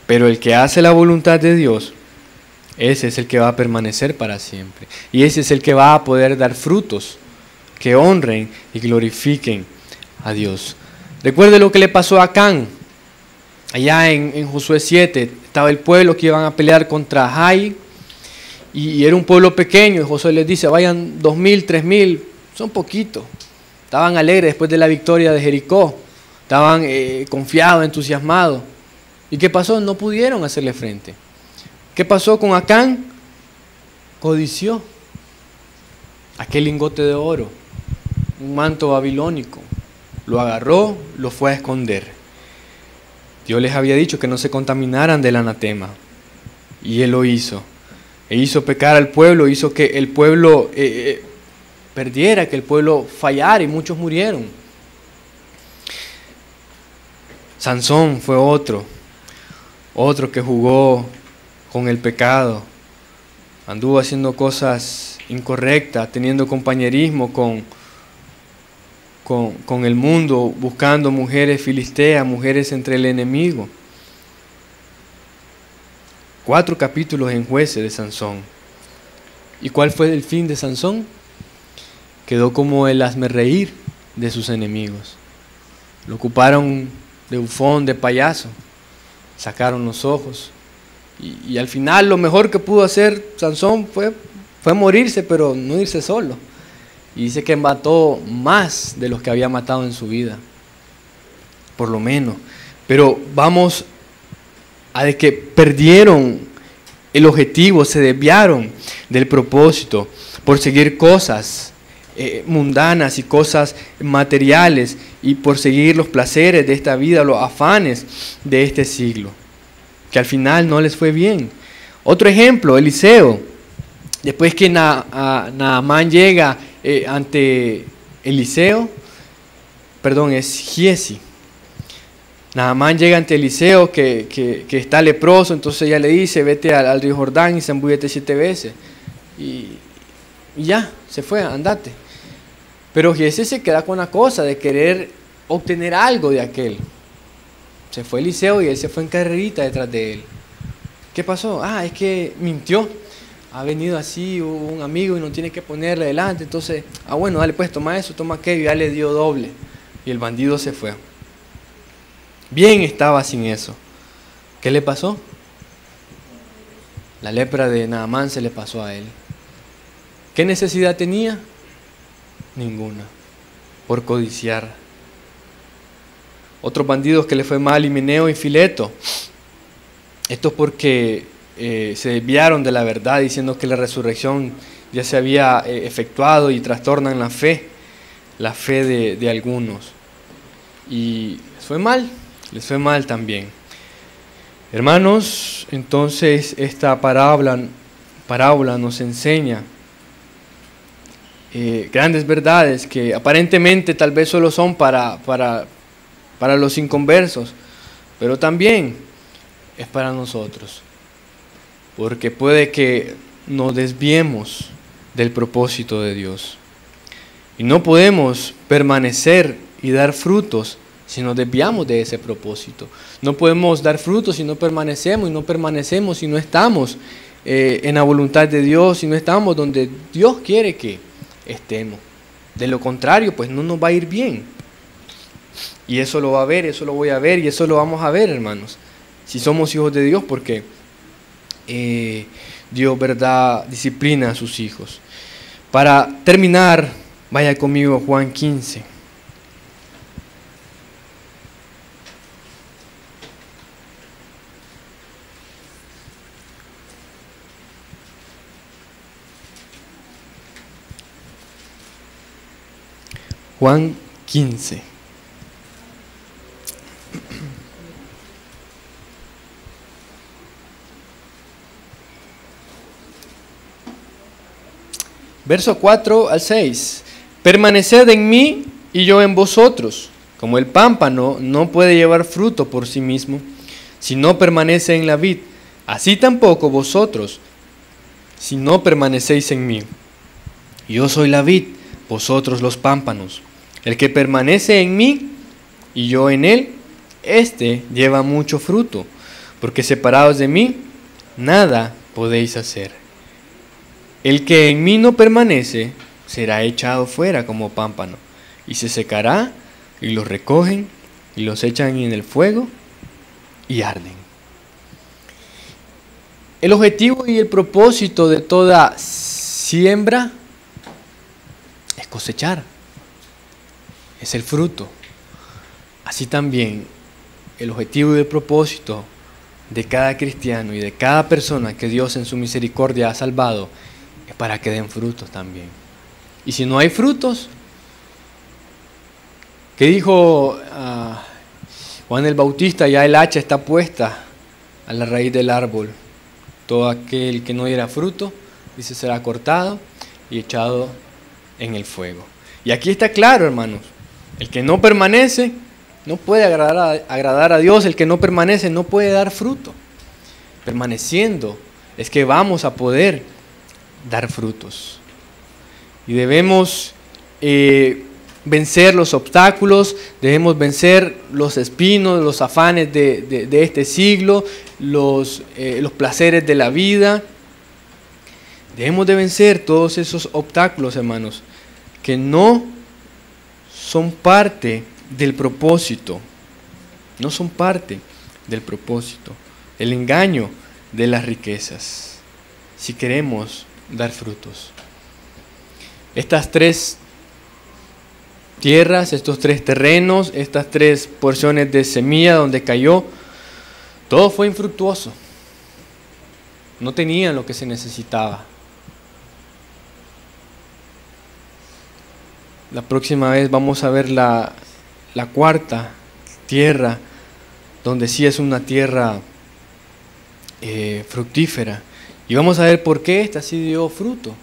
pero el que hace la voluntad de Dios, ese es el que va a permanecer para siempre. Y ese es el que va a poder dar frutos que honren y glorifiquen a Dios. Recuerde lo que le pasó a Acán. Allá en Josué 7 estaba el pueblo que iban a pelear contra Jai, y era un pueblo pequeño, y Josué les dice: vayan 2,000, 3,000, son poquitos. Estaban alegres después de la victoria de Jericó, estaban confiados, entusiasmados. ¿Y qué pasó? No pudieron hacerle frente. ¿Qué pasó con Acán? Codició aquel lingote de oro, un manto babilónico, lo agarró, lo fue a esconder. Dios les había dicho que no se contaminaran del anatema, y él lo hizo. E hizo pecar al pueblo, hizo que el pueblo perdiera, que el pueblo fallara, y muchos murieron. Sansón fue otro que jugó con el pecado, anduvo haciendo cosas incorrectas, teniendo compañerismo con el mundo, buscando mujeres filisteas, mujeres entre el enemigo. 4 capítulos en Jueces de Sansón. ¿Y cuál fue el fin de Sansón? Quedó como el hazmerreír de sus enemigos. Lo ocuparon de bufón, de payaso, sacaron los ojos. Y al final lo mejor que pudo hacer Sansón fue morirse, pero no irse solo. Y dice que mató más de los que había matado en su vida, por lo menos. Pero vamos a de que perdieron el objetivo, se desviaron del propósito por seguir cosas mundanas y cosas materiales y por seguir los placeres de esta vida, los afanes de este siglo, que al final no les fue bien. Otro ejemplo, Eliseo. Después que Naamán llega ante Eliseo, perdón, es Giesi. Naamán llega ante Eliseo que está leproso, entonces ella le dice, vete al río Jordán y zambúllete 7 veces. Y ya, se fue, andate. Pero Giesi se queda con la cosa de querer obtener algo de aquel. Se fue Eliseo y él se fue en carrerita detrás de él. ¿Qué pasó? Es que mintió. Ha venido así un amigo y no tiene que ponerle delante. Entonces, bueno, dale pues, toma eso, toma aquello. Y ya le dio doble. Y el bandido se fue. Bien estaba sin eso. ¿Qué le pasó? La lepra de Naamán se le pasó a él. ¿Qué necesidad tenía? Ninguna. Por codiciar. Otros bandidos que le fue mal, Himeneo y Fileto. Esto es porque se desviaron de la verdad, diciendo que la resurrección ya se había efectuado y trastornan la fe de algunos. Y les fue mal también. Hermanos, entonces esta parábola nos enseña grandes verdades que aparentemente tal vez solo son para los inconversos, pero también es para nosotros, porque puede que nos desviemos del propósito de Dios y no podemos permanecer y dar frutos si nos desviamos de ese propósito. No podemos dar frutos si no permanecemos, y no permanecemos si no estamos en la voluntad de Dios, si no estamos donde Dios quiere que estemos. De lo contrario, pues no nos va a ir bien. Y eso lo va a ver, eso lo voy a ver y eso lo vamos a ver, hermanos. Si somos hijos de Dios, porque Dios, verdad, disciplina a sus hijos. Para terminar, vaya conmigo a Juan 15. Juan 15. Verso 4 al 6. Permaneced en mí y yo en vosotros. Como el pámpano no puede llevar fruto por sí mismo, si no permanece en la vid, así tampoco vosotros, si no permanecéis en mí. Yo soy la vid, vosotros los pámpanos. El que permanece en mí y yo en él, éste lleva mucho fruto, porque separados de mí, nada podéis hacer. El que en mí no permanece, será echado fuera como pámpano, y se secará, y los recogen, y los echan en el fuego, y arden. El objetivo y el propósito de toda siembra es cosechar, es el fruto. Así también, el objetivo y el propósito de cada cristiano y de cada persona que Dios en su misericordia ha salvado es para que den frutos también. Y si no hay frutos, ¿qué dijo Juan el Bautista? Ya el hacha está puesta a la raíz del árbol. Todo aquel que no diera fruto, dice, será cortado y echado en el fuego. Y aquí está claro, hermanos, el que no permanece no puede agradar a Dios, el que no permanece no puede dar fruto. Permaneciendo es que vamos a poder dar frutos. Y debemos vencer los obstáculos, debemos vencer los espinos, los afanes de este siglo, los placeres de la vida. Debemos de vencer todos esos obstáculos, hermanos, que no son parte del propósito. No son parte del propósito. El engaño de las riquezas, si queremos dar frutos. Estas tres tierras, estos tres terrenos, estas tres porciones de semilla donde cayó, todo fue infructuoso. No tenían lo que se necesitaba. La próxima vez vamos a ver la cuarta tierra, donde sí es una tierra fructífera. Y vamos a ver por qué esta sí dio fruto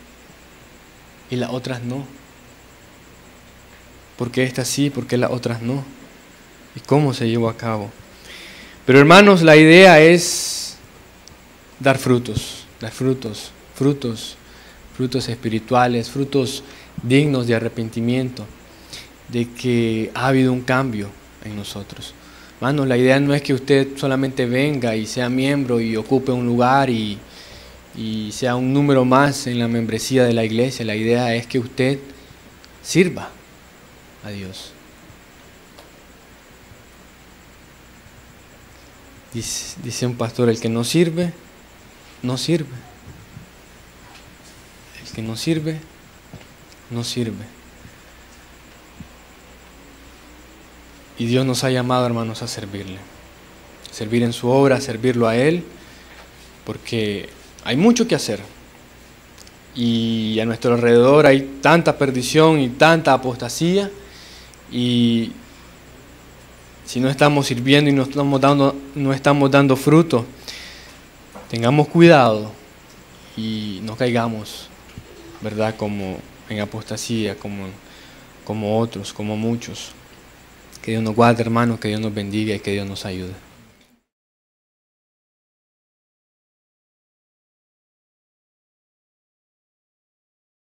y las otras no. ¿Por qué esta sí, por qué las otras no? ¿Y cómo se llevó a cabo? Pero hermanos, la idea es dar frutos espirituales, frutos dignos de arrepentimiento, de que ha habido un cambio en nosotros. Hermanos, la idea no es que usted solamente venga y sea miembro y ocupe un lugar y sea un número más en la membresía de la iglesia. La idea es que usted sirva a Dios. Dice un pastor, el que no sirve, no sirve. El que no sirve, no sirve. Y Dios nos ha llamado, hermanos, a servirle. Servir en su obra, servirlo a Él, porque hay mucho que hacer. Y a nuestro alrededor hay tanta perdición y tanta apostasía. Y si no estamos sirviendo y no estamos dando fruto, tengamos cuidado y no caigamos, ¿verdad? Como en apostasía, como otros, como muchos. Que Dios nos guarde, hermanos, que Dios nos bendiga y que Dios nos ayude.